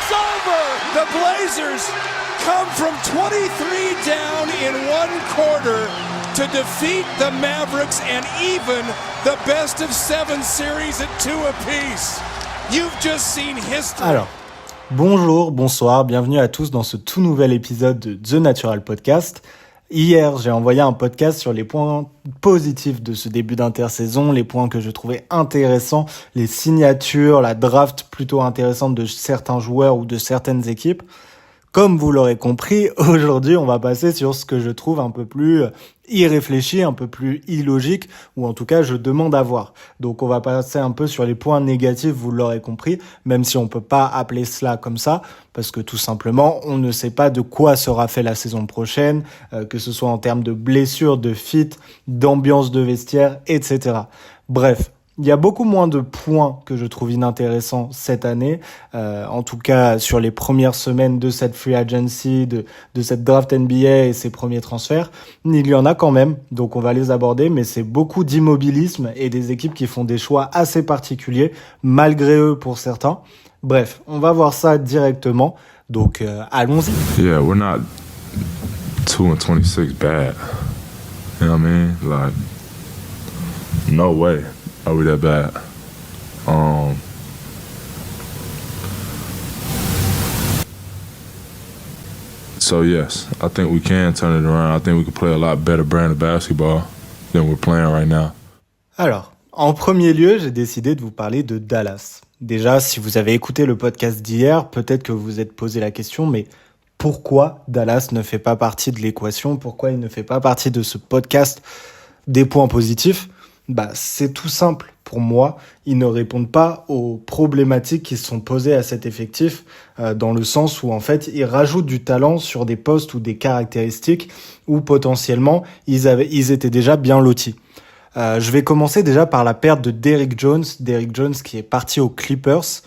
It's over! The Blazers come from 23 down in one quarter to defeat the Mavericks and even the best of 7 series at 2 apiece. You've just seen history. Alors, bonjour, bonsoir, bienvenue à tous dans ce tout nouvel épisode de The Natural Podcast. Hier, j'ai envoyé un podcast sur les points positifs de ce début d'intersaison, les points que je trouvais intéressants, les signatures, la draft plutôt intéressante de certains joueurs ou de certaines équipes. Comme vous l'aurez compris, aujourd'hui, on va passer sur ce que je trouve un peu plus irréfléchi, un peu plus illogique, ou en tout cas, je demande à voir. Donc, on va passer un peu sur les points négatifs, vous l'aurez compris, même si on peut pas appeler cela comme ça, parce que tout simplement, on ne sait pas de quoi sera fait la saison prochaine, que ce soit en termes de blessures, de fit, d'ambiance de vestiaire, etc. Bref. Il y a beaucoup moins de points que je trouve inintéressants cette année, en tout cas sur les premières semaines de cette free agency, de cette draft NBA et ses premiers transferts. Il y en a quand même, donc on va les aborder, mais c'est beaucoup d'immobilisme et des équipes qui font des choix assez particuliers, malgré eux pour certains. Bref, on va voir ça directement, donc allons-y. Yeah, we're not 2-26 bad. You know what I mean? Like, no way. Are we that bad? So yes, I think we can turn it around. I think we can play a lot better brand of basketball than we're playing right now. Alors, en premier lieu, j'ai décidé de vous parler de Dallas. Déjà, si vous avez écouté le podcast d'hier, peut-être que vous vous êtes posé la question, mais pourquoi Dallas ne fait pas partie de l'équation? Pourquoi il ne fait pas partie de ce podcast des points positifs? C'est tout simple pour moi. Ils ne répondent pas aux problématiques qui se sont posées à cet effectif, dans le sens où en fait ils rajoutent du talent sur des postes ou des caractéristiques où potentiellement ils étaient déjà bien lotis. Je vais commencer déjà par la perte de Derrick Jones qui est parti aux Clippers.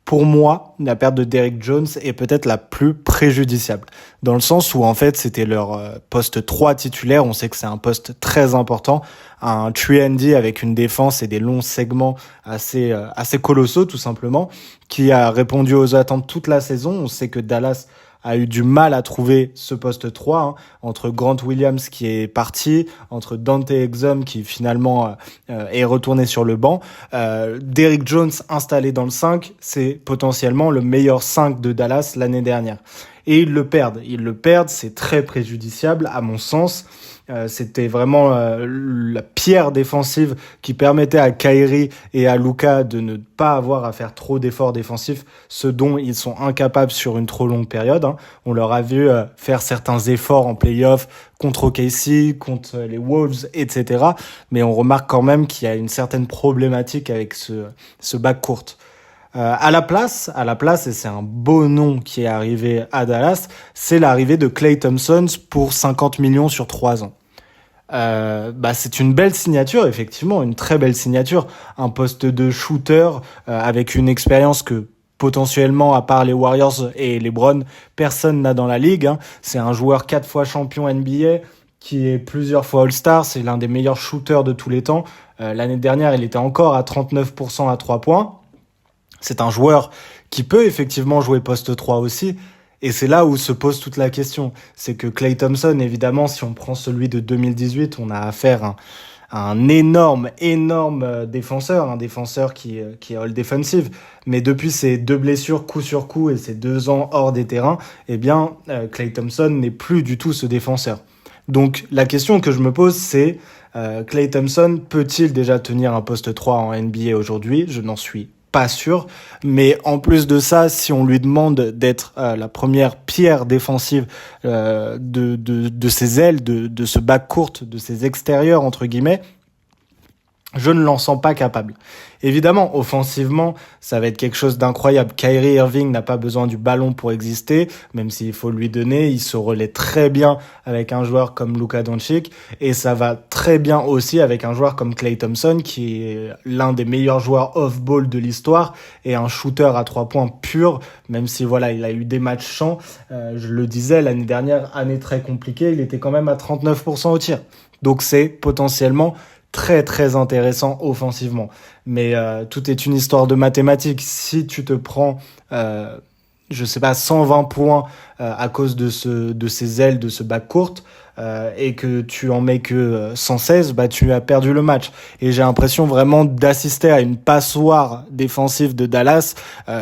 Pour moi, la perte de Derrick Jones est peut-être la plus préjudiciable, dans le sens où en fait c'était leur poste 3 titulaire. On sait que c'est un poste très important, un 3&D avec une défense et des longs segments assez colossaux tout simplement, qui a répondu aux attentes toute la saison. On sait que Dallas a eu du mal à trouver ce poste 3, entre Grant Williams qui est parti, entre Dante Exum qui finalement est retourné sur le banc. Derrick Jones installé dans le 5, c'est potentiellement le meilleur 5 de Dallas l'année dernière. Et ils le perdent, c'est très préjudiciable à mon sens. C'était vraiment la pierre défensive qui permettait à Kyrie et à Luka de ne pas avoir à faire trop d'efforts défensifs, ce dont ils sont incapables sur une trop longue période. On leur a vu faire certains efforts en play-off contre OKC, contre les Wolves, etc. Mais on remarque quand même qu'il y a une certaine problématique avec ce backcourt. À la place, et c'est un beau nom qui est arrivé à Dallas, c'est l'arrivée de Klay Thompson pour 50 millions sur 3 ans. C'est une belle signature, effectivement, une très belle signature. Un poste de shooter avec une expérience que potentiellement, à part les Warriors et les Browns, personne n'a dans la ligue. C'est un joueur 4 fois champion NBA qui est plusieurs fois All-Star. C'est l'un des meilleurs shooters de tous les temps. L'année dernière, il était encore à 39% à 3 points. C'est un joueur qui peut effectivement jouer poste 3 aussi. Et c'est là où se pose toute la question. C'est que Klay Thompson, évidemment, si on prend celui de 2018, on a affaire à un énorme défenseur, un défenseur qui est all defensive. Mais depuis ses 2 blessures coup sur coup et ses 2 ans hors des terrains, Klay Thompson n'est plus du tout ce défenseur. Donc la question que je me pose, c'est Klay Thompson peut-il déjà tenir un poste 3 en NBA aujourd'hui? Je n'en suis pas sûr, mais en plus de ça, si on lui demande d'être la première pierre défensive de ses ailes, de ce backcourt, de ses extérieurs entre guillemets, je ne l'en sens pas capable. Évidemment, offensivement, ça va être quelque chose d'incroyable. Kyrie Irving n'a pas besoin du ballon pour exister, même s'il faut lui donner. Il se relaie très bien avec un joueur comme Luka Doncic, et ça va très bien aussi avec un joueur comme Klay Thompson, qui est l'un des meilleurs joueurs off-ball de l'histoire et un shooter à 3 points pur, même si voilà, il a eu des matchs chants. Je le disais, l'année dernière, année très compliquée, il était quand même à 39% au tir. Donc c'est potentiellement très très intéressant offensivement, mais tout est une histoire de mathématiques. Si tu te prends je sais pas, 120 points à cause de ces ailes, de ce backcourt, et que tu en mets que 116, bah tu as perdu le match. Et j'ai l'impression vraiment d'assister à une passoire défensive de Dallas.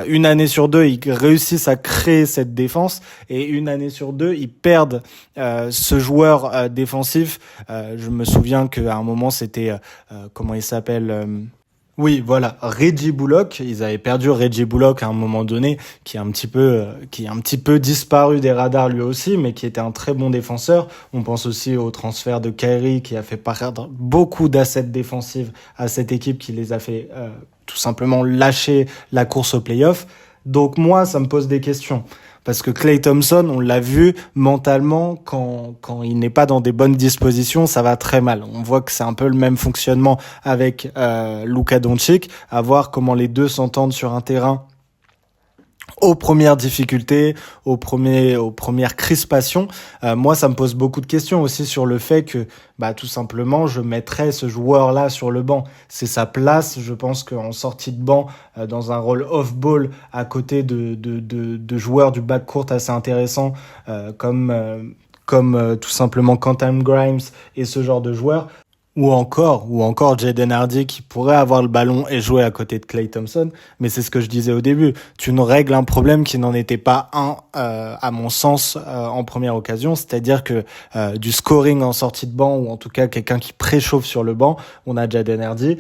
Une année sur deux, ils réussissent à créer cette défense, et une année sur deux, ils perdent ce joueur défensif. Je me souviens qu'à un moment, c'était comment il s'appelle oui, voilà, Reggie Bullock. Ils avaient perdu Reggie Bullock à un moment donné, qui est un petit peu disparu des radars lui aussi, mais qui était un très bon défenseur. On pense aussi au transfert de Kyrie, qui a fait perdre beaucoup d'assets défensifs à cette équipe, qui les a fait tout simplement lâcher la course au playoff. Donc moi, ça me pose des questions. Parce que Klay Thompson, on l'a vu, mentalement, quand il n'est pas dans des bonnes dispositions, ça va très mal. On voit que c'est un peu le même fonctionnement avec Luka Doncic, à voir comment les deux s'entendent sur un terrain aux premières difficultés, aux premières crispations. Moi, ça me pose beaucoup de questions aussi sur le fait que, tout simplement, je mettrais ce joueur-là sur le banc. C'est sa place. Je pense qu'en sortie de banc, dans un rôle off-ball, à côté de joueurs du backcourt assez intéressants, comme tout simplement Quentin Grimes et ce genre de joueurs, ou encore Jaden Hardy qui pourrait avoir le ballon et jouer à côté de Klay Thompson. Mais c'est ce que je disais au début. Tu ne règles un problème qui n'en était pas un, à mon sens, en première occasion. C'est-à-dire que du scoring en sortie de banc, ou en tout cas quelqu'un qui préchauffe sur le banc, on a Jaden Hardy.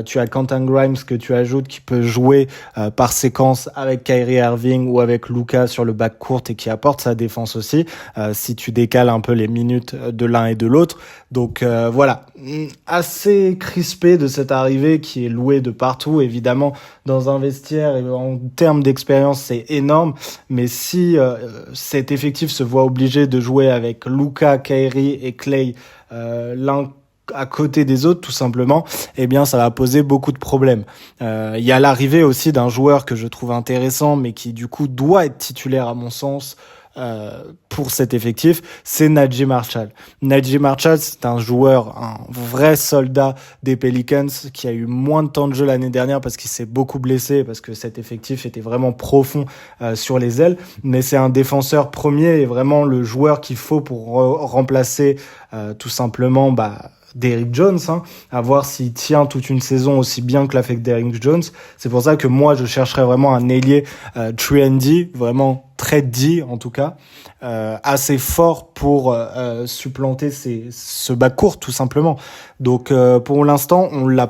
Tu as Quentin Grimes que tu ajoutes qui peut jouer par séquence avec Kyrie Irving ou avec Luka sur le backcourt et qui apporte sa défense aussi, si tu décales un peu les minutes de l'un et de l'autre. Donc voilà, assez crispé de cette arrivée qui est louée de partout. Évidemment, dans un vestiaire, et en termes d'expérience, c'est énorme. Mais si cet effectif se voit obligé de jouer avec Luka, Kyrie et Klay, l'un à côté des autres, tout simplement, eh bien, ça va poser beaucoup de problèmes. Il y a l'arrivée aussi d'un joueur que je trouve intéressant, mais qui, du coup, doit être titulaire, à mon sens, pour cet effectif, c'est Naji Marshall. Naji Marshall, c'est un joueur, un vrai soldat des Pelicans qui a eu moins de temps de jeu l'année dernière parce qu'il s'est beaucoup blessé, parce que cet effectif était vraiment profond sur les ailes, mais c'est un défenseur premier et vraiment le joueur qu'il faut pour remplacer tout simplement Derrick Jones, à voir s'il tient toute une saison aussi bien que l'a fait Derrick Jones. C'est pour ça que moi je chercherais vraiment un ailier trendy, vraiment très D en tout cas, assez fort pour supplanter ce backcourt tout simplement. Donc pour l'instant on l'a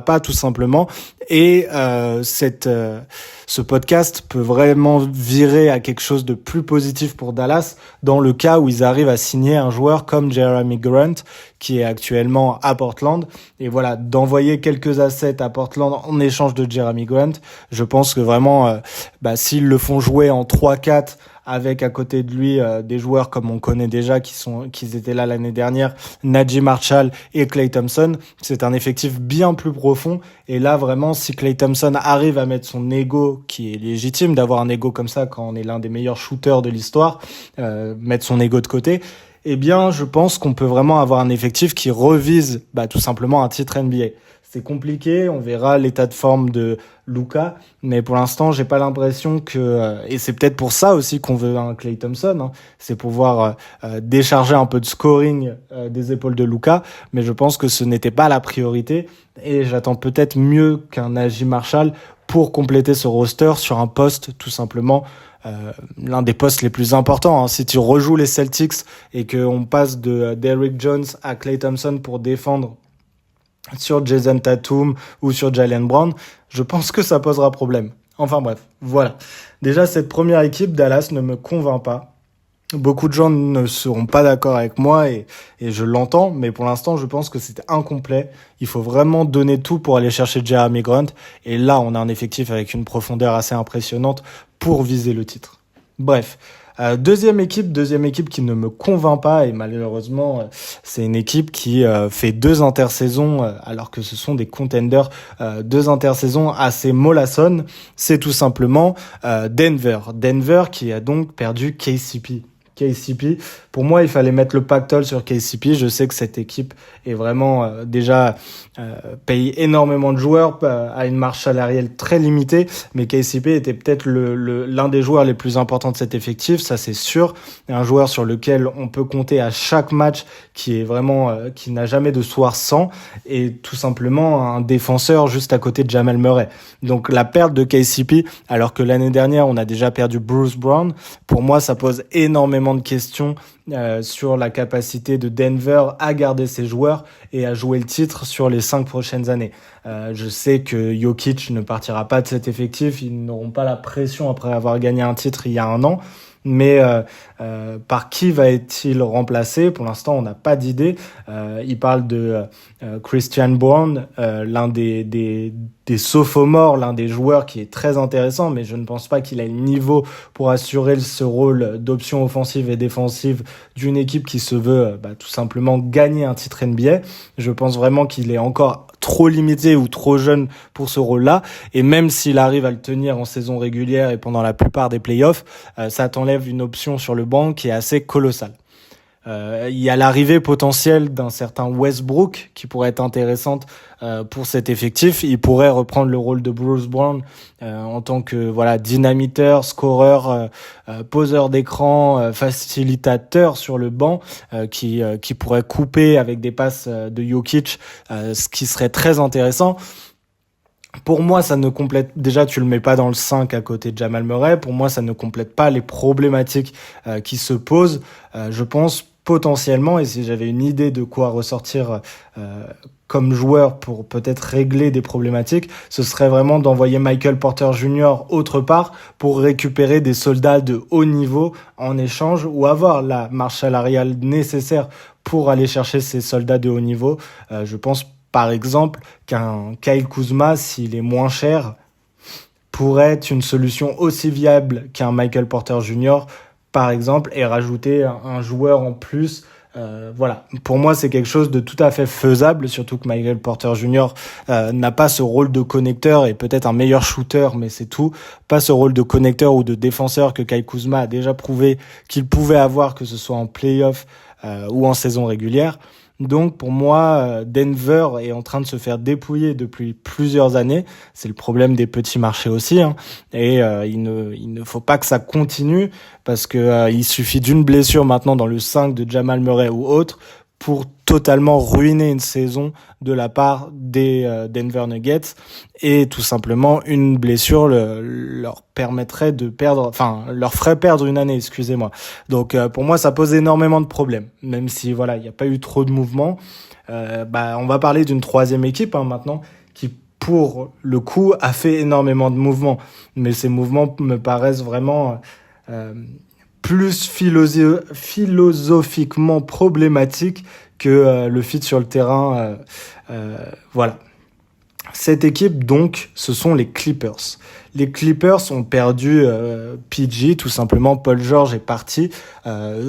pas tout simplement, et ce podcast peut vraiment virer à quelque chose de plus positif pour Dallas dans le cas où ils arrivent à signer un joueur comme Jeremy Grant qui est actuellement à Portland, et voilà, d'envoyer quelques assets à Portland en échange de Jeremy Grant. Je pense que vraiment s'ils le font jouer en 3-4 avec à côté de lui des joueurs comme on connaît déjà qui étaient là l'année dernière, Naji Marshall et Klay Thompson, c'est un effectif bien plus profond. Et là vraiment, si Klay Thompson arrive à mettre son ego, qui est légitime d'avoir un ego comme ça quand on est l'un des meilleurs shooters de l'histoire, mettre son ego de côté, eh bien je pense qu'on peut vraiment avoir un effectif qui revise tout simplement un titre NBA. C'est compliqué, on verra l'état de forme de Luka, mais pour l'instant, j'ai pas l'impression que, et c'est peut-être pour ça aussi qu'on veut un Klay Thompson, c'est pouvoir décharger un peu de scoring des épaules de Luka, mais je pense que ce n'était pas la priorité, et j'attends peut-être mieux qu'un Naji Marshall pour compléter ce roster sur un poste tout simplement l'un des postes les plus importants. Si tu rejoues les Celtics et qu'on passe de Derrick Jones à Klay Thompson pour défendre sur Jason Tatum ou sur Jaylen Brown, je pense que ça posera problème. Enfin bref, voilà. Déjà, cette première équipe, Dallas, ne me convainc pas. Beaucoup de gens ne seront pas d'accord avec moi et je l'entends, mais pour l'instant, je pense que c'était incomplet. Il faut vraiment donner tout pour aller chercher Jeremy Grant. Et là, on a un effectif avec une profondeur assez impressionnante pour viser le titre. Bref. Deuxième équipe qui ne me convainc pas, et malheureusement c'est une équipe qui fait 2 intersaisons alors que ce sont des contenders, 2 intersaisons assez mollassonnes. C'est tout simplement Denver qui a donc perdu KCP. KCP. Pour moi, il fallait mettre le pactole sur KCP. Je sais que cette équipe est vraiment paye énormément de joueurs, a une marge salariale très limitée, mais KCP était peut-être l'un des joueurs les plus importants de cet effectif, ça c'est sûr. Un joueur sur lequel on peut compter à chaque match, qui est vraiment qui n'a jamais de soir sans, et tout simplement un défenseur juste à côté de Jamal Murray. Donc la perte de KCP, alors que l'année dernière on a déjà perdu Bruce Brown, pour moi ça pose énormément de questions sur la capacité de Denver à garder ses joueurs et à jouer le titre sur les 5 prochaines années. Je sais que Jokic ne partira pas de cet effectif, ils n'auront pas la pression après avoir gagné un titre il y a un an, mais par qui va-t-il remplacer? Pour l'instant, on n'a pas d'idée. Il parle de Christian Brown, l'un des sophomores, l'un des joueurs qui est très intéressant, mais je ne pense pas qu'il ait le niveau pour assurer ce rôle d'option offensive et défensive d'une équipe qui se veut tout simplement gagner un titre NBA. Je pense vraiment qu'il est encore trop limité ou trop jeune pour ce rôle-là, et même s'il arrive à le tenir en saison régulière et pendant la plupart des playoffs, ça t'enlève une option sur le banc qui est assez colossale. Il y a l'arrivée potentielle d'un certain Westbrook qui pourrait être intéressante pour cet effectif. Il pourrait reprendre le rôle de Bruce Brown en tant que dynamiteur, scoreur, poseur d'écran, facilitateur sur le banc, qui pourrait couper avec des passes de Jokic, ce qui serait très intéressant. Pour moi, ça ne complète, déjà tu le mets pas dans le 5 à côté de Jamal Murray, pour moi ça ne complète pas les problématiques qui se posent. Je pense potentiellement, et si j'avais une idée de quoi ressortir comme joueur pour peut-être régler des problématiques, ce serait vraiment d'envoyer Michael Porter Jr. autre part pour récupérer des soldats de haut niveau en échange, ou avoir la marge salariale nécessaire pour aller chercher ces soldats de haut niveau. Je pense par exemple qu'un Kyle Kuzma, s'il est moins cher, pourrait être une solution aussi viable qu'un Michael Porter Jr., par exemple, et rajouter un joueur en plus. Pour moi, c'est quelque chose de tout à fait faisable, surtout que Michael Porter Jr. N'a pas ce rôle de connecteur, et peut-être un meilleur shooter, mais c'est tout. Pas ce rôle de connecteur ou de défenseur que Kyle Kuzma a déjà prouvé qu'il pouvait avoir, que ce soit en play-off ou en saison régulière. Donc pour moi, Denver est en train de se faire dépouiller depuis plusieurs années. C'est le problème des petits marchés aussi, hein. Et il ne faut pas que ça continue, parce que il suffit d'une blessure maintenant dans le 5 de Jamal Murray ou autre pour totalement ruiner une saison de la part des Denver Nuggets, et tout simplement une blessure leur permettrait de perdre, leur ferait perdre une année, excusez-moi. Donc pour moi ça pose énormément de problèmes, même si il n'y a pas eu trop de mouvements. On va parler d'une troisième équipe maintenant qui pour le coup a fait énormément de mouvements, mais ces mouvements me paraissent vraiment plus philosophiquement problématique que le fit sur le terrain. Cette équipe, donc, ce sont les Clippers. Les Clippers ont perdu PG, tout simplement. Paul George est parti.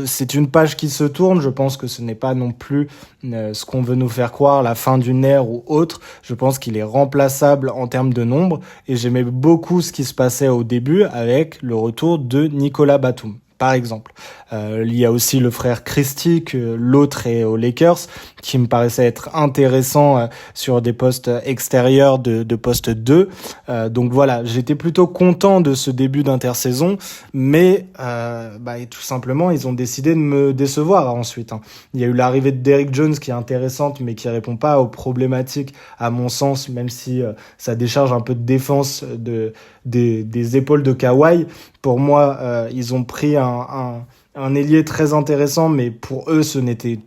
C'est une page qui se tourne. Je pense que ce n'est pas non plus ce qu'on veut nous faire croire, la fin d'une ère ou autre. Je pense qu'il est remplaçable en termes de nombre. Et j'aimais beaucoup ce qui se passait au début avec le retour de Nicolas Batum, par exemple. Il y a aussi le frère Christie, que l'autre est aux Lakers, qui me paraissait être intéressant sur des postes extérieurs de poste 2. Donc voilà, j'étais plutôt content de ce début d'intersaison, mais tout simplement, ils ont décidé de me décevoir ensuite. Il y a eu l'arrivée de Derrick Jones qui est intéressante, mais qui répond pas aux problématiques, à mon sens, même si ça décharge un peu de défense des épaules de Kawhi. Pour moi, ils ont pris un ailier très intéressant, mais pour eux, ce n'était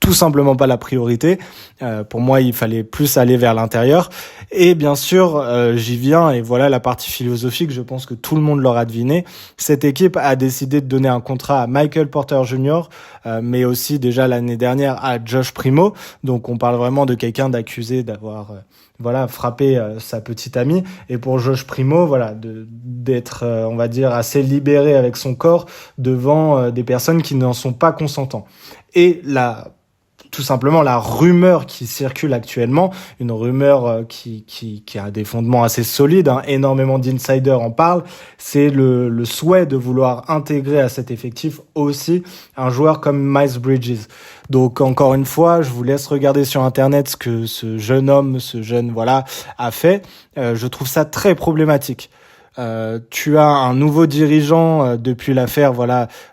tout simplement pas la priorité. Pour moi, il fallait plus aller vers l'intérieur. Et bien sûr, j'y viens, et voilà la partie philosophique, je pense que tout le monde l'aura deviné. Cette équipe a décidé de donner un contrat à Michael Porter Jr., mais aussi déjà l'année dernière à Josh Primo. Donc on parle vraiment de quelqu'un d'accusé d'avoir frappé sa petite amie. Et pour Josh Primo, d'être, on va dire, assez libéré avec son corps devant des personnes qui n'en sont pas consentants. Et tout simplement la rumeur qui circule actuellement, une rumeur qui a des fondements assez solides, hein, énormément d'insiders en parlent, c'est le souhait de vouloir intégrer à cet effectif aussi un joueur comme Miles Bridges. Donc encore une fois, je vous laisse regarder sur internet ce que ce jeune homme, a fait. Je trouve ça très problématique. Tu as un nouveau dirigeant depuis l'affaire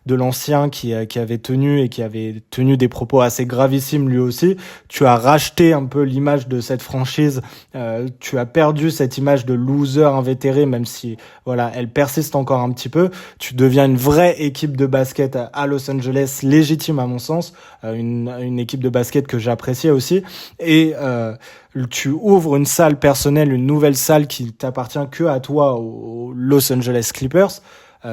de l'ancien qui avait tenu des propos assez gravissimes lui aussi. Tu as racheté un peu l'image de cette franchise. Tu as perdu cette image de loser invétéré, même si elle persiste encore un petit peu. Tu deviens une vraie équipe de basket à Los Angeles, légitime à mon sens, une équipe de basket que j'appréciais aussi. Et tu ouvres une salle personnelle, une nouvelle salle qui t'appartient que à toi, aux Los Angeles Clippers.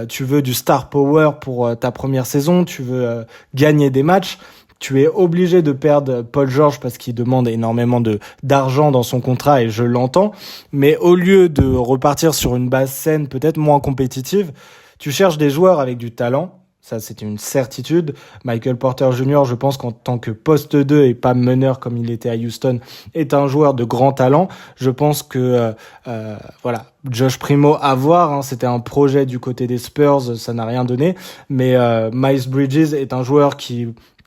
Tu veux du star power pour ta première saison, tu veux gagner des matchs. Tu es obligé de perdre Paul George parce qu'il demande énormément d'argent dans son contrat et je l'entends. Mais au lieu de repartir sur une base saine, peut-être moins compétitive, tu cherches des joueurs avec du talent. Ça, c'est une certitude. Michael Porter Jr., je pense qu'en tant que poste 2 et pas meneur comme il était à Houston, est un joueur de grand talent. Je pense que Josh Primo à voir, hein, c'était un projet du côté des Spurs, ça n'a rien donné. Mais Miles Bridges est un joueur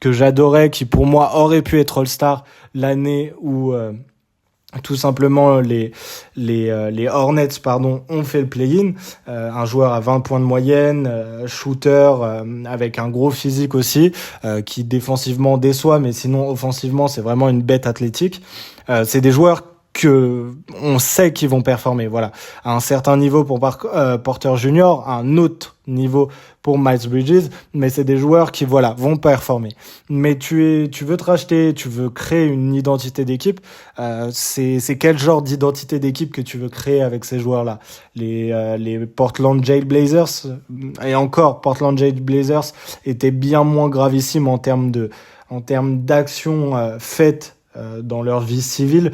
que j'adorais, qui pour moi aurait pu être All-Star l'année où tout simplement les Hornets ont fait le play-in. Un joueur à 20 points de moyenne, shooter avec un gros physique aussi, qui défensivement déçoit, mais sinon offensivement c'est vraiment une bête athlétique. C'est des joueurs que on sait qu'ils vont performer, à un certain niveau pour Porter Jr., à un autre niveau pour Miles Bridges, mais c'est des joueurs qui vont performer. Mais tu veux te racheter, tu veux créer une identité d'équipe. C'est quel genre d'identité d'équipe que tu veux créer avec ces joueurs-là? Les Portland Trail Blazers, et encore Portland Trail Blazers étaient bien moins gravissimes en termes d'actions faites dans leur vie civile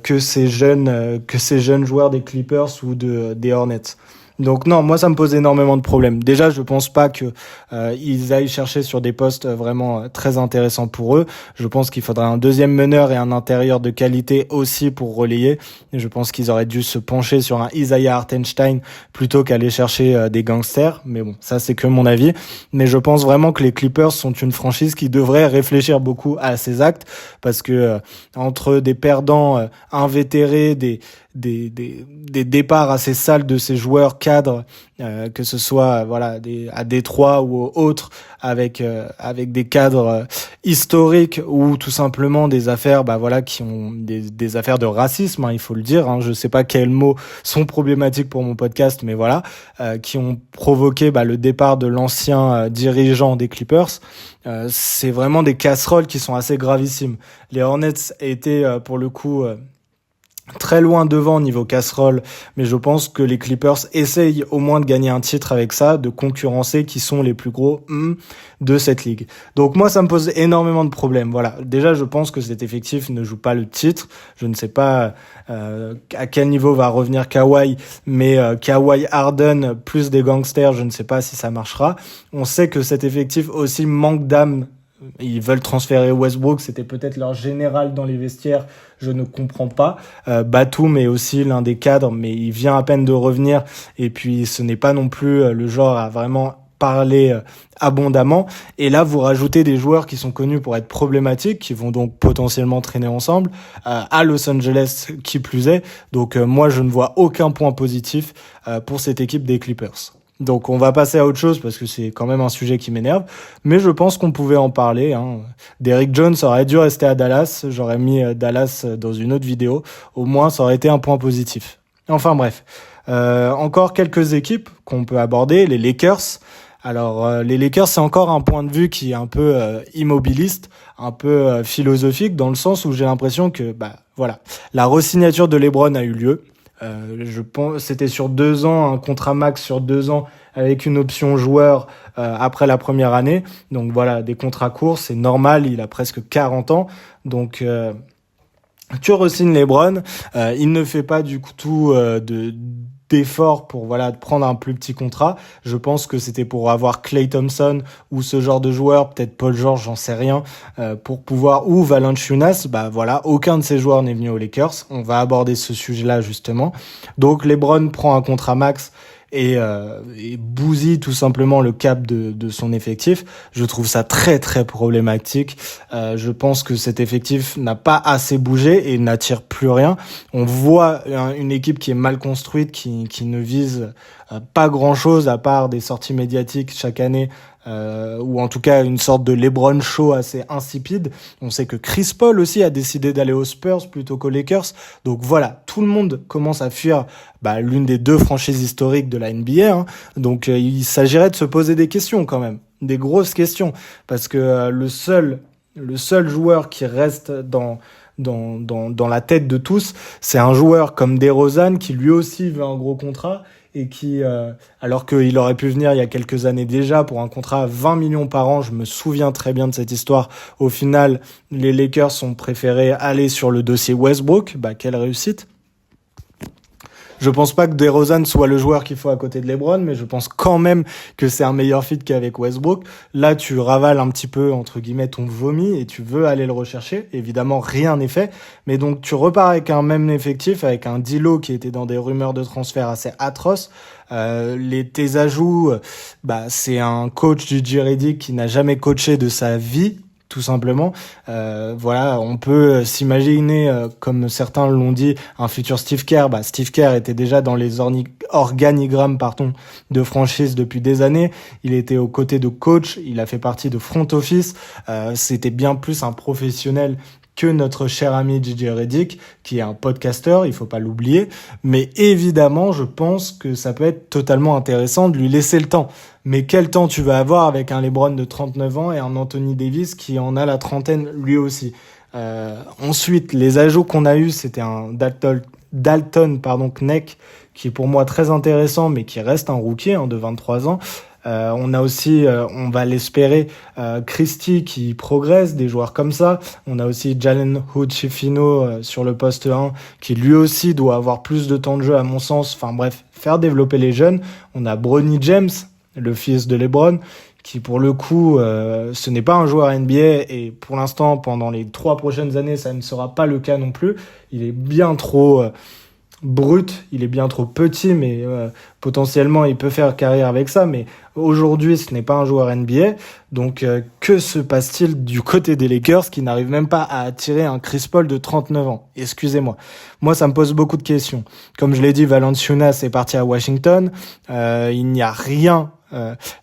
que ces jeunes joueurs des Clippers ou des Hornets. Donc non, moi ça me pose énormément de problèmes. Déjà, je pense pas que ils aillent chercher sur des postes vraiment très intéressants pour eux. Je pense qu'il faudrait un deuxième meneur et un intérieur de qualité aussi pour relayer. Et je pense qu'ils auraient dû se pencher sur un Isaiah Hartenstein plutôt qu'aller chercher des gangsters. Mais bon, ça c'est que mon avis. Mais je pense vraiment que les Clippers sont une franchise qui devrait réfléchir beaucoup à ses actes parce que entre des perdants invétérés, des départs assez sales de ces joueurs cadres, que ce soit à Détroit ou autres, avec des cadres historiques ou tout simplement des affaires qui ont des affaires de racisme, hein, il faut le dire, hein, je sais pas quels mots sont problématiques pour mon podcast, mais qui ont provoqué le départ de l'ancien dirigeant des Clippers. C'est vraiment des casseroles qui sont assez gravissimes. Les Hornets étaient pour le coup très loin devant niveau casserole, mais je pense que les Clippers essayent au moins de gagner un titre avec ça, de concurrencer qui sont les plus gros de cette ligue. Donc moi ça me pose énormément de problèmes. Déjà je pense que cet effectif ne joue pas le titre. Je ne sais pas à quel niveau va revenir Kawhi, mais Kawhi, Harden plus des gangsters, je ne sais pas si ça marchera. On sait que cet effectif aussi manque d'âme. Ils veulent transférer Westbrook, c'était peut-être leur général dans les vestiaires, je ne comprends pas. Batum est aussi l'un des cadres, mais il vient à peine de revenir, et puis ce n'est pas non plus le genre à vraiment parler abondamment. Et là, vous rajoutez des joueurs qui sont connus pour être problématiques, qui vont donc potentiellement traîner ensemble, à Los Angeles qui plus est. Donc moi, je ne vois aucun point positif pour cette équipe des Clippers. Donc on va passer à autre chose parce que c'est quand même un sujet qui m'énerve, mais je pense qu'on pouvait en parler. Derrick Jones aurait dû rester à Dallas, j'aurais mis Dallas dans une autre vidéo, au moins ça aurait été un point positif. Enfin bref, encore quelques équipes qu'on peut aborder, les Lakers. Alors les Lakers, c'est encore un point de vue qui est un peu immobiliste, un peu philosophique, dans le sens où j'ai l'impression que la re-signature de LeBron a eu lieu. Je pense c'était sur 2 ans, un contrat max sur 2 ans avec une option joueur après la première année. Donc des contrats courts, c'est normal, il a presque 40 ans. Donc tu re-signes LeBron, il ne fait pas du tout d'effort pour prendre un plus petit contrat. Je pense que c'était pour avoir Klay Thompson ou ce genre de joueur, peut-être Paul George, j'en sais rien, pour pouvoir, ou Valanciunas. Aucun de ces joueurs n'est venu aux Lakers. On va aborder ce sujet-là justement. Donc LeBron prend un contrat max et bousille tout simplement le cap de son effectif. Je trouve ça très très problématique. Je pense que cet effectif n'a pas assez bougé et n'attire plus rien. On voit une équipe qui est mal construite, qui ne vise pas grand-chose à part des sorties médiatiques chaque année, ou en tout cas une sorte de LeBron show assez insipide. On sait que Chris Paul aussi a décidé d'aller aux Spurs plutôt qu'aux Lakers. Donc voilà, tout le monde commence à fuir l'une des deux franchises historiques de la NBA. Donc il s'agirait de se poser des questions quand même, des grosses questions, parce que le seul joueur qui reste dans la tête de tous, c'est un joueur comme DeRozan qui lui aussi veut un gros contrat et qui, alors qu'il aurait pu venir il y a quelques années déjà pour un contrat à 20 millions par an, je me souviens très bien de cette histoire. Au final, les Lakers ont préféré aller sur le dossier Westbrook. Quelle réussite! Je pense pas que DeRozan soit le joueur qu'il faut à côté de LeBron, mais je pense quand même que c'est un meilleur fit qu'avec Westbrook. Là, tu ravales un petit peu, entre guillemets, ton vomi et tu veux aller le rechercher. Évidemment, rien n'est fait. Mais donc, tu repars avec un même effectif, avec un D'Lo qui était dans des rumeurs de transfert assez atroces. Tes ajouts, c'est un coach du J. Redick qui n'a jamais coaché de sa vie, tout simplement. On peut s'imaginer, comme certains l'ont dit, un futur Steve Kerr. Steve Kerr était déjà dans les organigrammes de franchise depuis des années. Il était aux côtés de coach, il a fait partie de front office. C'était bien plus un professionnel que notre cher ami JJ Redick, qui est un podcasteur, il faut pas l'oublier. Mais évidemment, je pense que ça peut être totalement intéressant de lui laisser le temps. Mais quel temps tu vas avoir avec un LeBron de 39 ans et un Anthony Davis qui en a la trentaine lui aussi. Ensuite, les ajouts qu'on a eus, c'était un Dalton Knecht, qui est pour moi très intéressant, mais qui reste un rookie de 23 ans. On a aussi, on va l'espérer, Christie qui progresse, des joueurs comme ça. On a aussi Jalen Hood-Schifino sur le poste 1 qui lui aussi doit avoir plus de temps de jeu à mon sens. Enfin bref, faire développer les jeunes. On a Bronny James, le fils de LeBron, qui pour le coup, ce n'est pas un joueur NBA et pour l'instant, pendant les 3 prochaines années, ça ne sera pas le cas non plus. Il est bien trop brut, il est bien trop petit, mais potentiellement il peut faire carrière avec ça, mais aujourd'hui ce n'est pas un joueur NBA. Donc que se passe-t-il du côté des Lakers qui n'arrivent même pas à attirer un Chris Paul de 39 ans? Excusez-moi, moi ça me pose beaucoup de questions. Comme je l'ai dit, Valanciunas est parti à Washington, il n'y a rien.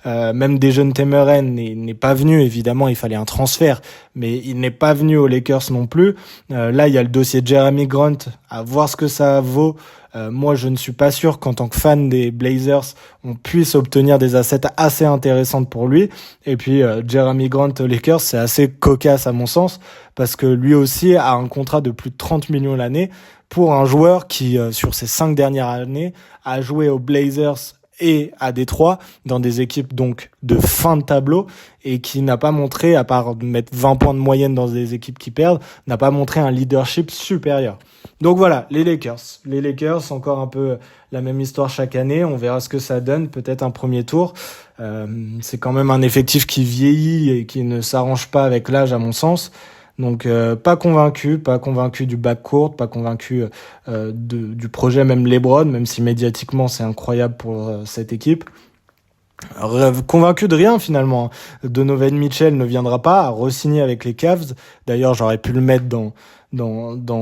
Même Dejounte Murray n'est pas venu, évidemment il fallait un transfert, mais il n'est pas venu aux Lakers non plus. Là il y a le dossier Jeremy Grant, à voir ce que ça vaut. Moi je ne suis pas sûr qu'en tant que fan des Blazers on puisse obtenir des assets assez intéressantes pour lui. Et puis Jeremy Grant aux Lakers, c'est assez cocasse à mon sens, parce que lui aussi a un contrat de plus de 30 millions l'année pour un joueur qui sur ses 5 dernières années a joué aux Blazers et à Détroit, dans des équipes donc de fin de tableau, et qui n'a pas montré, à part mettre 20 points de moyenne dans des équipes qui perdent, n'a pas montré un leadership supérieur. Donc voilà, les Lakers, encore un peu la même histoire chaque année, on verra ce que ça donne, peut-être un premier tour. C'est quand même un effectif qui vieillit et qui ne s'arrange pas avec l'âge à mon sens. Donc pas convaincu du backcourt, pas convaincu du projet même LeBron, même si médiatiquement c'est incroyable pour cette équipe. Convaincu de rien finalement. Donovan Mitchell ne viendra pas à re-signer avec les Cavs. D'ailleurs, j'aurais pu le mettre dans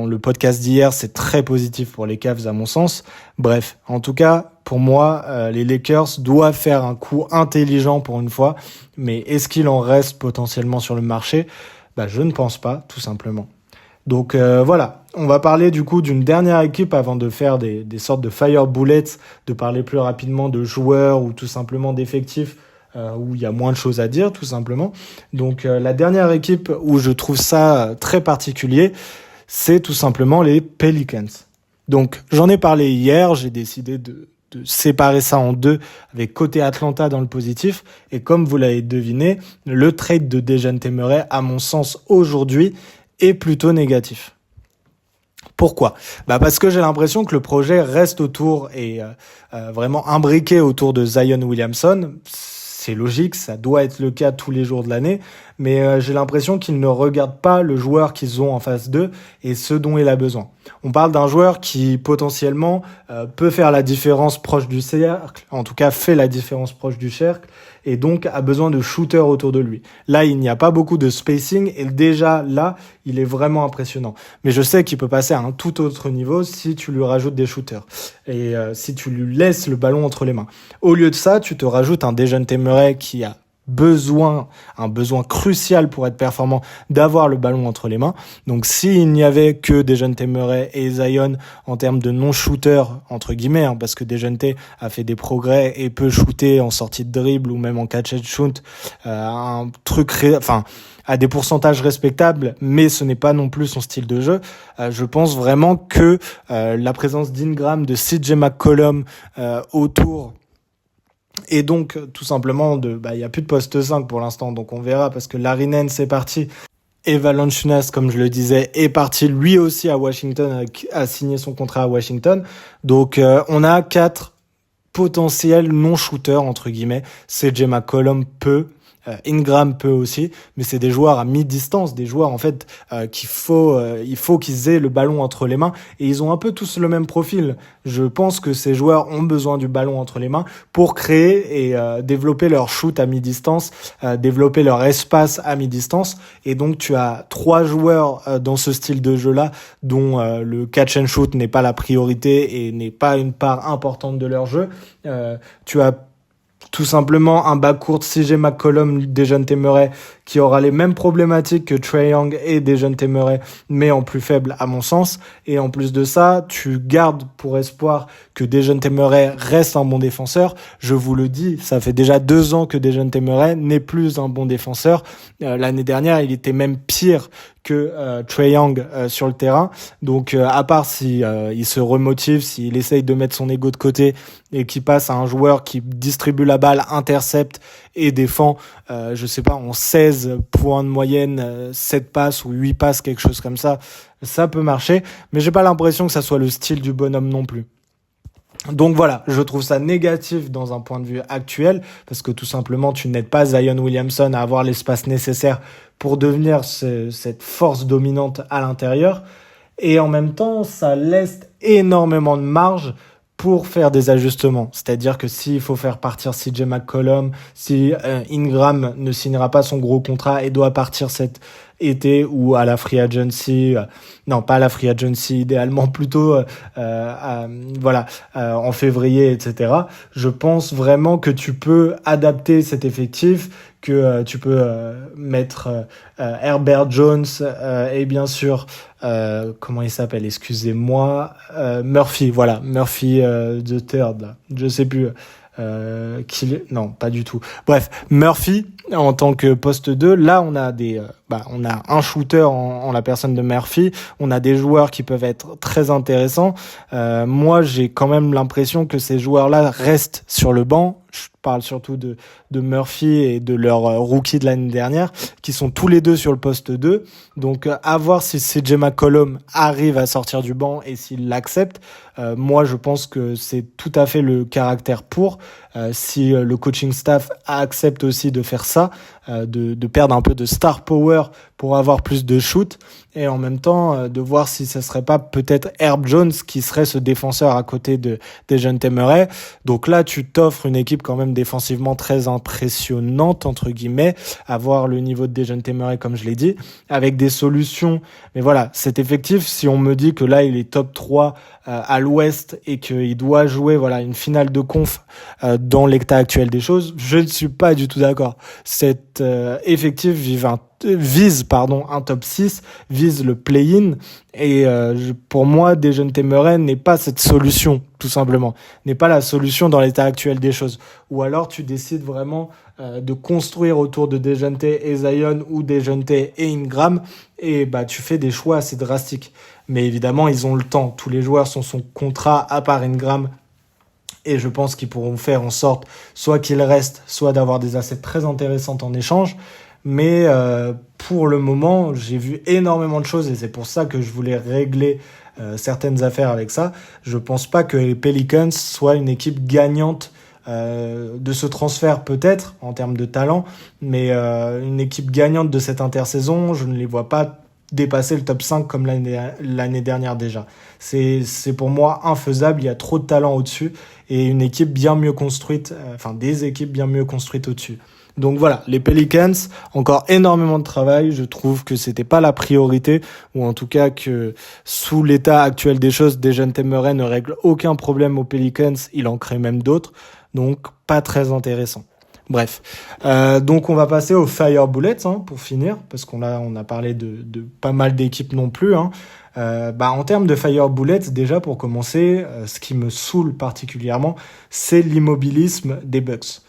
le podcast d'hier, c'est très positif pour les Cavs à mon sens. Bref, en tout cas, pour moi, les Lakers doivent faire un coup intelligent pour une fois, mais est-ce qu'il en reste potentiellement sur le marché ? Je ne pense pas, tout simplement. Donc voilà, on va parler du coup d'une dernière équipe avant de faire des sortes de fire bullets, de parler plus rapidement de joueurs ou tout simplement d'effectifs où il y a moins de choses à dire, tout simplement. Donc la dernière équipe où je trouve ça très particulier, c'est tout simplement les Pelicans. Donc j'en ai parlé hier, j'ai décidé de séparer ça en deux, avec côté Atlanta dans le positif, et comme vous l'avez deviné, le trade de Dejounte Murray, à mon sens aujourd'hui, est plutôt négatif. Pourquoi ? Parce que j'ai l'impression que le projet reste autour et vraiment imbriqué autour de Zion Williamson. C'est logique, ça doit être le cas tous les jours de l'année, mais j'ai l'impression qu'ils ne regardent pas le joueur qu'ils ont en face d'eux et ce dont il a besoin. On parle d'un joueur qui potentiellement peut faire la différence proche du cercle, en tout cas fait la différence proche du cercle, et donc a besoin de shooters autour de lui. Là, il n'y a pas beaucoup de spacing, et déjà là, il est vraiment impressionnant. Mais je sais qu'il peut passer à un tout autre niveau si tu lui rajoutes des shooters, et si tu lui laisses le ballon entre les mains. Au lieu de ça, tu te rajoutes un Dejounte Murray qui a un besoin crucial pour être performant, d'avoir le ballon entre les mains. Donc s'il n'y avait que Dejounte Murray et Zion en termes de non-shooter, entre guillemets, parce que Dejounte a fait des progrès et peut shooter en sortie de dribble ou même en catch and shoot, à des pourcentages respectables, mais ce n'est pas non plus son style de jeu. Je pense vraiment que la présence d'Ingram, de CJ McCollum autour, et donc tout simplement il y a plus de poste 5 pour l'instant, donc on verra, parce que Larry Nance est parti et Valanciunas, comme je le disais, est parti lui aussi à Washington, a signé son contrat à Washington. Donc on a 4 potentiels non-shooters entre guillemets. CJ McCollum peut, Ingram peut aussi, mais c'est des joueurs à mi-distance, des joueurs en fait il faut qu'ils aient le ballon entre les mains, et ils ont un peu tous le même profil. Je pense que ces joueurs ont besoin du ballon entre les mains pour créer et développer leur shoot à mi-distance, développer leur espace à mi-distance, et donc tu as 3 joueurs dans ce style de jeu-là dont le catch and shoot n'est pas la priorité et n'est pas une part importante de leur jeu. Tu as tout simplement un backcourt CJ McCollum, Dejounte Murray, qui aura les mêmes problématiques que Trae Young et Dejounte Murray, mais en plus faible à mon sens. Et en plus de ça, tu gardes pour espoir que Dejounte Murray reste un bon défenseur. Je vous le dis, ça fait déjà 2 ans que Dejounte Murray n'est plus un bon défenseur. L'année dernière, il était même pire que Trae Young sur le terrain. Donc à part si il se remotive, s'il essaye de mettre son ego de côté et qu'il passe à un joueur qui distribue la balle, intercepte et défend, je sais pas, en 16 points de moyenne, 7 passes ou 8 passes, quelque chose comme ça peut marcher, mais j'ai pas l'impression que ça soit le style du bonhomme non plus. Donc voilà, je trouve ça négatif dans un point de vue actuel, parce que tout simplement tu n'aides pas Zion Williamson à avoir l'espace nécessaire pour devenir cette force dominante à l'intérieur, et en même temps ça laisse énormément de marge pour faire des ajustements. C'est-à-dire que s'il faut faire partir CJ McCollum, si Ingram ne signera pas son gros contrat et doit partir cet été ou à la free agency, non pas à la free agency, idéalement plutôt en février, etc. Je pense vraiment que tu peux adapter cet effectif, que tu peux mettre Herbert Jones et bien sûr comment il s'appelle, excusez-moi, Murphy the third là, je sais plus non pas du tout, bref, Murphy en tant que poste 2. Là on a on a un shooter en la personne de Murphy, on a des joueurs qui peuvent être très intéressants. Moi j'ai quand même l'impression que ces joueurs-là restent sur le banc. Je parle surtout de Murphy et de leur rookie de l'année dernière, qui sont tous les deux sur le poste 2. Donc à voir si CJ McCollum arrive à sortir du banc et s'il l'accepte. Moi je pense que c'est tout à fait le caractère pour, si le coaching staff accepte aussi de faire ça, de perdre un peu de star power pour avoir plus de shoot, et en même temps de voir si ça serait pas peut-être Herb Jones qui serait ce défenseur à côté de Dejounte Murray. Donc là tu t'offres une équipe quand même défensivement très impressionnante entre guillemets, à voir le niveau de Dejounte Murray comme je l'ai dit, avec des solutions. Mais voilà, cet effectif, si on me dit que là il est top 3 à l'ouest et qu'il doit jouer une finale de conf dans l'état actuel des choses, je ne suis pas du tout d'accord. Cet effectif vise un top 6, vise le play-in, et pour moi Dejounte Murray n'est pas cette solution, tout simplement, n'est pas la solution dans l'état actuel des choses. Ou alors tu décides vraiment de construire autour de Dejounte et Zion, ou Dejounte et Ingram, et tu fais des choix assez drastiques. Mais évidemment ils ont le temps, tous les joueurs sont son contrat à part Ingram, et je pense qu'ils pourront faire en sorte soit qu'ils restent, soit d'avoir des assets très intéressantes en échange. Mais pour le moment, j'ai vu énormément de choses, et c'est pour ça que je voulais régler certaines affaires avec ça. Je pense pas que les Pelicans soient une équipe gagnante de ce transfert peut-être en termes de talent, mais une équipe gagnante de cette intersaison, je ne les vois pas dépasser le top 5 comme l'année dernière déjà. C'est pour moi infaisable, il y a trop de talent au-dessus et une équipe bien mieux construite, des équipes bien mieux construites au-dessus. Donc voilà, les Pelicans, encore énormément de travail, je trouve que c'était pas la priorité, ou en tout cas que sous l'état actuel des choses, Dejounte Murray ne règle aucun problème aux Pelicans, il en crée même d'autres, donc pas très intéressant. Bref, donc on va passer aux Fire Bullets pour finir, parce on a parlé de pas mal d'équipes non plus. En termes de Fire Bullets, déjà pour commencer, ce qui me saoule particulièrement, c'est l'immobilisme des Bucks.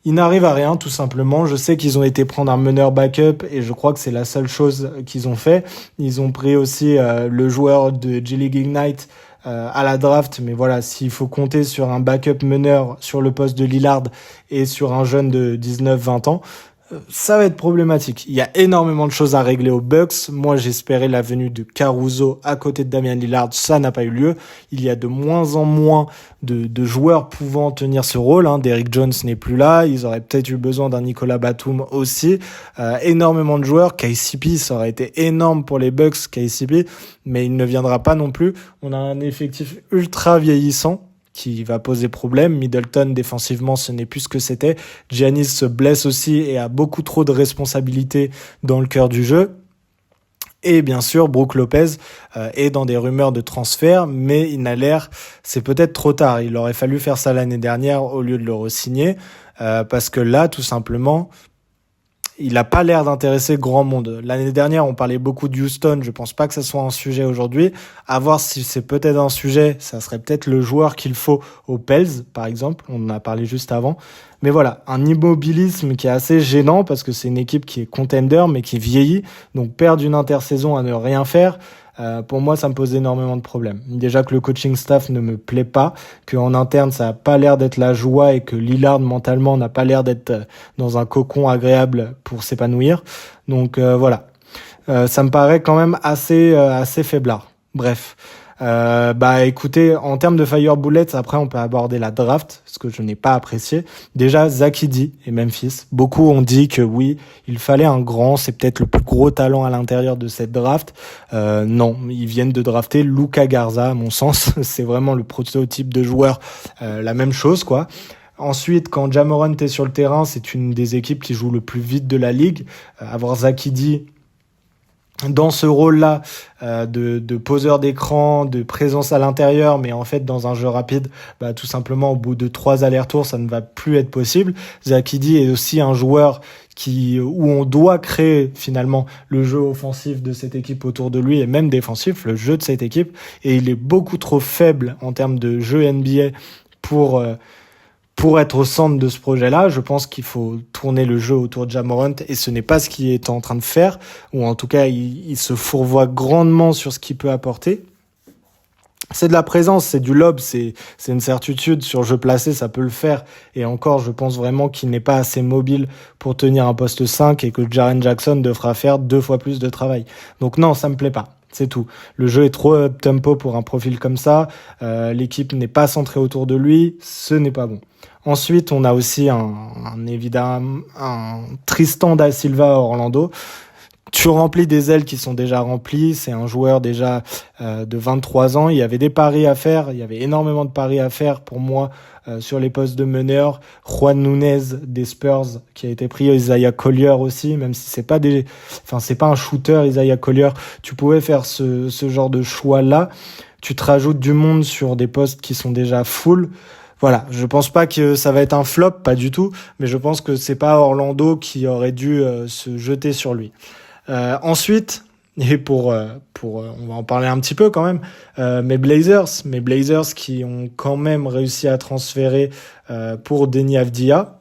Ils n'arrivent à rien, tout simplement. Je sais qu'ils ont été prendre un meneur backup et je crois que c'est la seule chose qu'ils ont fait. Ils ont pris aussi le joueur de G-League Ignite à la draft, mais voilà, s'il faut compter sur un backup meneur sur le poste de Lillard et sur un jeune de 19-20 ans, ça va être problématique. Il y a énormément de choses à régler aux Bucks. Moi, j'espérais la venue de Caruso à côté de Damian Lillard. Ça n'a pas eu lieu. Il y a de moins en moins de joueurs pouvant tenir ce rôle. Derrick Jones n'est plus là. Ils auraient peut-être eu besoin d'un Nicolas Batum aussi. Énormément de joueurs. KCP, ça aurait été énorme pour les Bucks, KCP, mais il ne viendra pas non plus. On a un effectif ultra vieillissant qui va poser problème. Middleton, défensivement, ce n'est plus ce que c'était. Giannis se blesse aussi et a beaucoup trop de responsabilités dans le cœur du jeu. Et bien sûr, Brook Lopez est dans des rumeurs de transfert, mais c'est peut-être trop tard. Il aurait fallu faire ça l'année dernière au lieu de le re-signer, parce que là, tout simplement, il n'a pas l'air d'intéresser grand monde. L'année dernière, on parlait beaucoup de Houston. Je pense pas que ça soit un sujet aujourd'hui. À voir si c'est peut-être un sujet. Ça serait peut-être le joueur qu'il faut aux Pels, par exemple. On en a parlé juste avant. Mais voilà, un immobilisme qui est assez gênant parce que c'est une équipe qui est contender, mais qui vieillit. Donc, perdre une intersaison à ne rien faire, pour moi, ça me pose énormément de problèmes. Déjà que le coaching staff ne me plaît pas, qu'en interne, ça n'a pas l'air d'être la joie et que Lillard, mentalement, n'a pas l'air d'être dans un cocon agréable pour s'épanouir. Donc voilà, ça me paraît quand même assez faiblard. Bref. Écoutez, en termes de Fire Bullets, après on peut aborder la draft, ce que je n'ai pas apprécié. Déjà, Zach Edey et Memphis. Beaucoup ont dit que oui, il fallait un grand, c'est peut-être le plus gros talent à l'intérieur de cette draft. Non, ils viennent de drafter Luka Garza, à mon sens. C'est vraiment le prototype de joueur, la même chose, quoi. Ensuite, quand Ja Morant est sur le terrain, c'est une des équipes qui joue le plus vite de la ligue. Avoir Zach Edey dans ce rôle-là de poseur d'écran, de présence à l'intérieur, mais en fait dans un jeu rapide, tout simplement au bout de 3 allers-retours, ça ne va plus être possible. Zach Edey est aussi un joueur où on doit créer finalement le jeu offensif de cette équipe autour de lui et même défensif, le jeu de cette équipe, et il est beaucoup trop faible en termes de jeu NBA pour être au centre de ce projet-là. Je pense qu'il faut tourner le jeu autour de Ja Morant et ce n'est pas ce qu'il est en train de faire, ou en tout cas il se fourvoie grandement sur ce qu'il peut apporter. C'est de la présence, c'est du lob, c'est une certitude. Sur jeu placé, ça peut le faire. Et encore, je pense vraiment qu'il n'est pas assez mobile pour tenir un poste 5 et que Jaren Jackson devra faire 2 fois plus de travail. Donc non, ça me plaît pas. C'est tout. Le jeu est trop up-tempo pour un profil comme ça. L'équipe n'est pas centrée autour de lui. Ce n'est pas bon. Ensuite, on a aussi un Tristan da Silva à Orlando. Tu remplis des ailes qui sont déjà remplies. C'est un joueur déjà de 23 ans. Il y avait des paris à faire. Il y avait énormément de paris à faire pour moi sur les postes de meneur. Juan Nunez des Spurs qui a été pris. Isaiah Collier aussi, même si c'est pas un shooter, Isaiah Collier. Tu pouvais faire ce genre de choix-là. Tu te rajoutes du monde sur des postes qui sont déjà full. Voilà, je pense pas que ça va être un flop, pas du tout, mais je pense que c'est pas Orlando qui aurait dû se jeter sur lui. Ensuite, et on va en parler un petit peu quand même, mes Blazers qui ont quand même réussi à transférer pour Deni Avdija.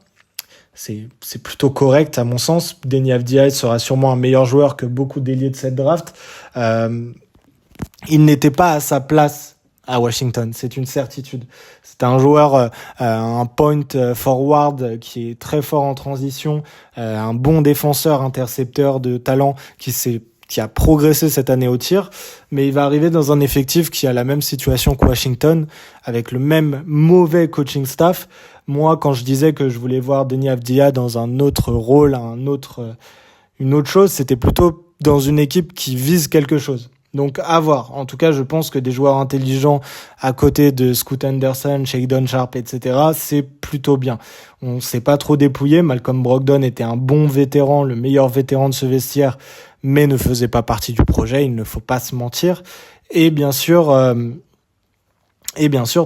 C'est plutôt correct à mon sens. Deni Avdija sera sûrement un meilleur joueur que beaucoup d'ailiers de cette draft. Il n'était pas à sa place à Washington, c'est une certitude. C'est un joueur, un point forward qui est très fort en transition, un bon défenseur, intercepteur de talent qui sait qui a progressé cette année au tir, mais il va arriver dans un effectif qui a la même situation que Washington, avec le même mauvais coaching staff. Moi, quand je disais que je voulais voir Deni Avdija dans un autre rôle, une autre chose, c'était plutôt dans une équipe qui vise quelque chose. Donc à voir. En tout cas, je pense que des joueurs intelligents à côté de Scoot Henderson, Shadon Sharp, etc., c'est plutôt bien. On s'est pas trop dépouillé. Malcolm Brogdon était un bon vétéran, le meilleur vétéran de ce vestiaire, mais ne faisait pas partie du projet. Il ne faut pas se mentir. Et bien sûr,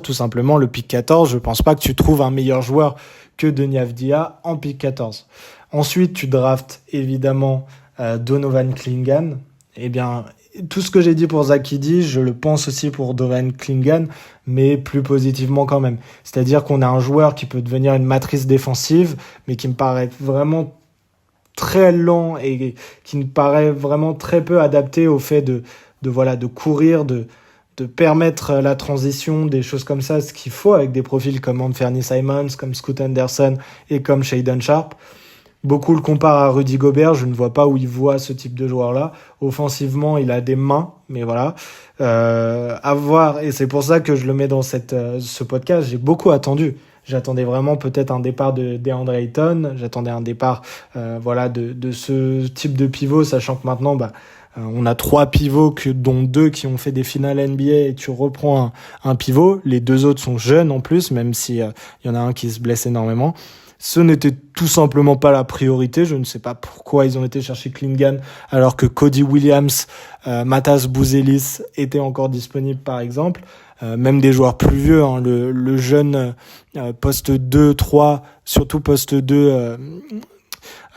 tout simplement, le pick 14, je pense pas que tu trouves un meilleur joueur que Deni Avdija en pick 14. Ensuite, tu draftes évidemment Donovan Clingan. Eh bien, tout ce que j'ai dit pour Zach Edey, je le pense aussi pour Donovan Clingan, mais plus positivement quand même. C'est-à-dire qu'on a un joueur qui peut devenir une matrice défensive, mais qui me paraît vraiment très lent et qui me paraît vraiment très peu adapté au fait de courir, de permettre la transition, des choses comme ça, ce qu'il faut avec des profils comme Anthony Simons, comme Scoot Henderson et comme Shadon Sharp. Beaucoup le comparent à Rudy Gobert, je ne vois pas où il voit ce type de joueur-là. Offensivement, il a des mains, mais voilà. À voir, et c'est pour ça que je le mets dans ce podcast. J'ai beaucoup attendu. J'attendais vraiment peut-être un départ de DeAndre Ayton. J'attendais un départ de ce type de pivot, sachant que maintenant, on a 3 pivots, dont 2 qui ont fait des finales NBA, et tu reprends un pivot. Les 2 autres sont jeunes en plus, même si y en a un qui se blesse énormément. Ce n'était tout simplement pas la priorité. Je ne sais pas pourquoi ils ont été chercher Clingan alors que Cody Williams, Matas Bouzelis étaient encore disponibles par exemple. Même des joueurs plus vieux, hein, le jeune poste 2-3, surtout poste 2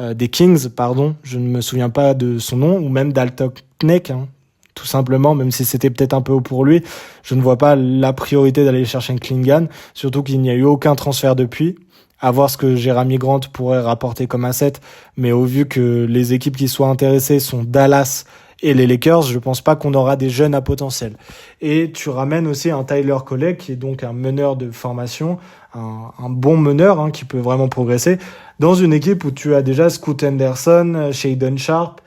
des Kings, pardon, je ne me souviens pas de son nom, ou même Dalton Knecht, hein, tout simplement, même si c'était peut-être un peu haut pour lui. Je ne vois pas la priorité d'aller chercher un Clingan, surtout qu'il n'y a eu aucun transfert depuis. À voir ce que Jeremy Grant pourrait rapporter comme asset, mais au vu que les équipes qui soient intéressées sont Dallas et les Lakers, je pense pas qu'on aura des jeunes à potentiel. Et tu ramènes aussi un Tyler Colley, qui est donc un meneur de formation, un bon meneur, hein, qui peut vraiment progresser, dans une équipe où tu as déjà Scoot Henderson, Shadon Sharp,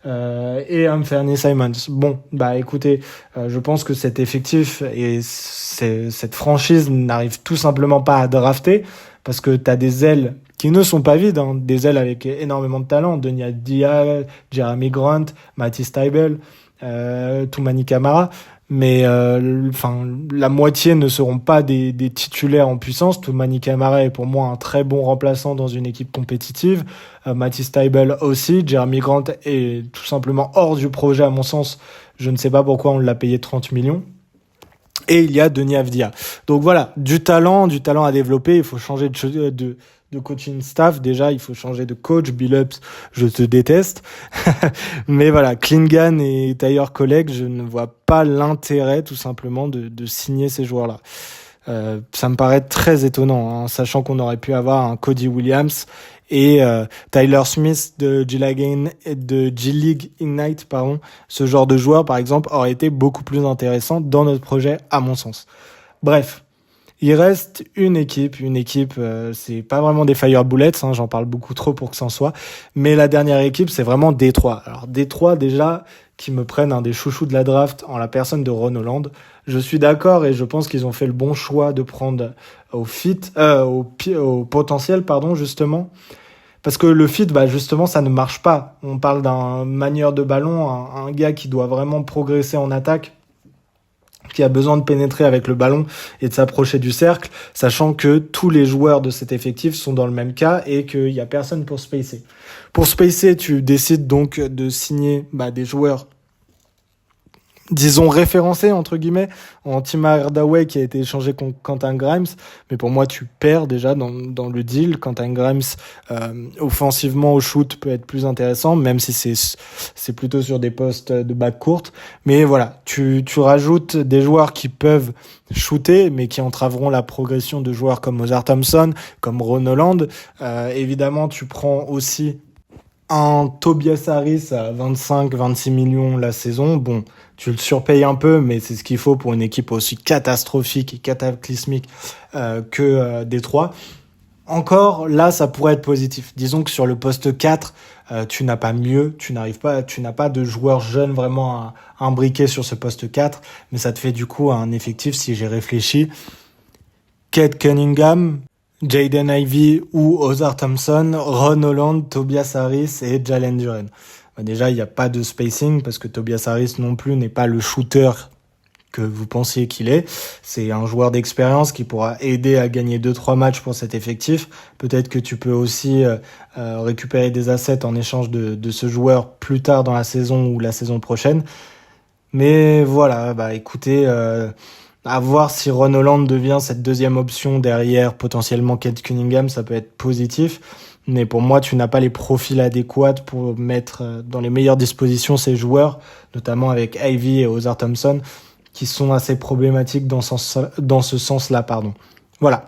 et Anthony Simons. Bon, écoutez, je pense que cet effectif et cette franchise n'arrive tout simplement pas à drafter, parce que tu as des ailes qui ne sont pas vides, hein, des ailes avec énormément de talent. Deni Avdija, Jeremy Grant, Matisse Thybulle, Toumani Camara. Mais la moitié ne seront pas des titulaires en puissance. Toumani Camara est pour moi un très bon remplaçant dans une équipe compétitive. Matisse Thybulle aussi. Jeremy Grant est tout simplement hors du projet à mon sens. Je ne sais pas pourquoi on l'a payé 30 millions. Et il y a Deni Avdija. Donc voilà, du talent à développer. Il faut changer de coaching staff. Déjà, il faut changer de coach. Billups, je te déteste. Mais voilà, Clingan et Tyler Colley, je ne vois pas l'intérêt tout simplement de signer ces joueurs-là. Ça me paraît très étonnant, hein, sachant qu'on aurait pu avoir un Cody Williams et Tyler Smith de G-League Ignite, ce genre de joueur par exemple aurait été beaucoup plus intéressant dans notre projet à mon sens. Bref, il reste une équipe, c'est pas vraiment des Fire Bullets, hein, j'en parle beaucoup trop pour que ça en soit, mais la dernière équipe c'est vraiment Détroit. Alors Détroit déjà qui me prennent un des chouchous de la draft en la personne de Ron Holland. Je suis d'accord et je pense qu'ils ont fait le bon choix de prendre au potentiel, justement. Parce que le fit, justement, ça ne marche pas. On parle d'un manieur de ballon, un gars qui doit vraiment progresser en attaque, qui a besoin de pénétrer avec le ballon et de s'approcher du cercle, sachant que tous les joueurs de cet effectif sont dans le même cas et qu'il n'y a personne pour spacer. Pour spacer, tu décides donc de signer des joueurs, disons référencés entre guillemets, en Tim Hardaway qui a été échangé contre Quentin Grimes, mais pour moi tu perds déjà dans le deal. Quentin Grimes offensivement au shoot peut être plus intéressant, même si c'est plutôt sur des postes de back courte, mais voilà, tu rajoutes des joueurs qui peuvent shooter mais qui entraveront la progression de joueurs comme Mozart Thompson, comme Ron Holland. Évidemment tu prends aussi un Tobias Harris à 25-26 millions la saison. Bon, tu le surpayes un peu, mais c'est ce qu'il faut pour une équipe aussi catastrophique et cataclysmique que Détroit. Encore, là, ça pourrait être positif. Disons que sur le poste 4, tu n'as pas mieux, tu n'as pas de joueur jeune vraiment à imbriquer sur ce poste 4, mais ça te fait du coup un effectif, si j'ai réfléchi, Cade Cunningham, Jaden Ivey ou Ozar Thompson, Ron Holland, Tobias Harris et Jalen Duren. Déjà, il n'y a pas de spacing parce que Tobias Harris non plus n'est pas le shooter que vous pensiez qu'il est. C'est un joueur d'expérience qui pourra aider à gagner 2-3 matchs pour cet effectif. Peut-être que tu peux aussi récupérer des assets en échange de ce joueur plus tard dans la saison ou la saison prochaine. Mais voilà, écoutez, à voir si Ron Holland devient cette deuxième option derrière potentiellement Cade Cunningham, ça peut être positif. Mais pour moi, tu n'as pas les profils adéquats pour mettre dans les meilleures dispositions ces joueurs, notamment avec Ivey et Ozar Thompson, qui sont assez problématiques dans ce sens-là, pardon. Voilà.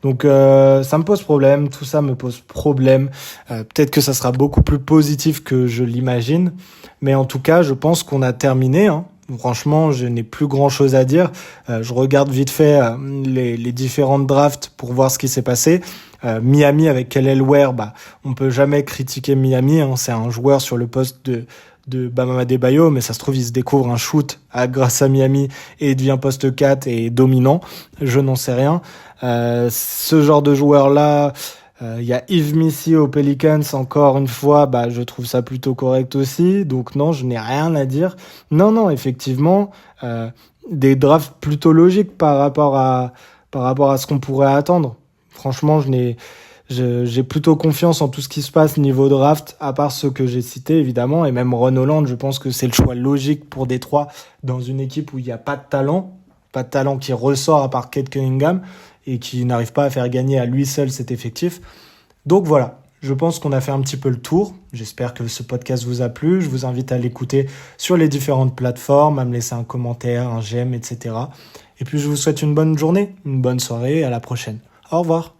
Donc ça me pose problème, tout ça me pose problème. Peut-être que ça sera beaucoup plus positif que je l'imagine, mais en tout cas, je pense qu'on a terminé. Franchement, je n'ai plus grand-chose à dire. Je regarde vite fait les différentes drafts pour voir ce qui s'est passé. Miami avec Kelly Ware, on peut jamais critiquer Miami. C'est un joueur sur le poste de Bam Adebayo, mais ça se trouve, il se découvre un shoot grâce à Miami et il devient poste 4 et dominant. Je n'en sais rien. Ce genre de joueur-là, il y a Yves Missy aux Pelicans, encore une fois, je trouve ça plutôt correct aussi. Donc non, je n'ai rien à dire. Non, effectivement, des drafts plutôt logiques par rapport à ce qu'on pourrait attendre. Franchement, j'ai plutôt confiance en tout ce qui se passe niveau draft, à part ceux que j'ai cités, évidemment. Et même Ron Holland, je pense que c'est le choix logique pour Détroit dans une équipe où il n'y a pas de talent qui ressort à part Cade Cunningham et qui n'arrive pas à faire gagner à lui seul cet effectif. Donc voilà, je pense qu'on a fait un petit peu le tour. J'espère que ce podcast vous a plu. Je vous invite à l'écouter sur les différentes plateformes, à me laisser un commentaire, un j'aime, etc. Et puis je vous souhaite une bonne journée, une bonne soirée et à la prochaine. Au revoir.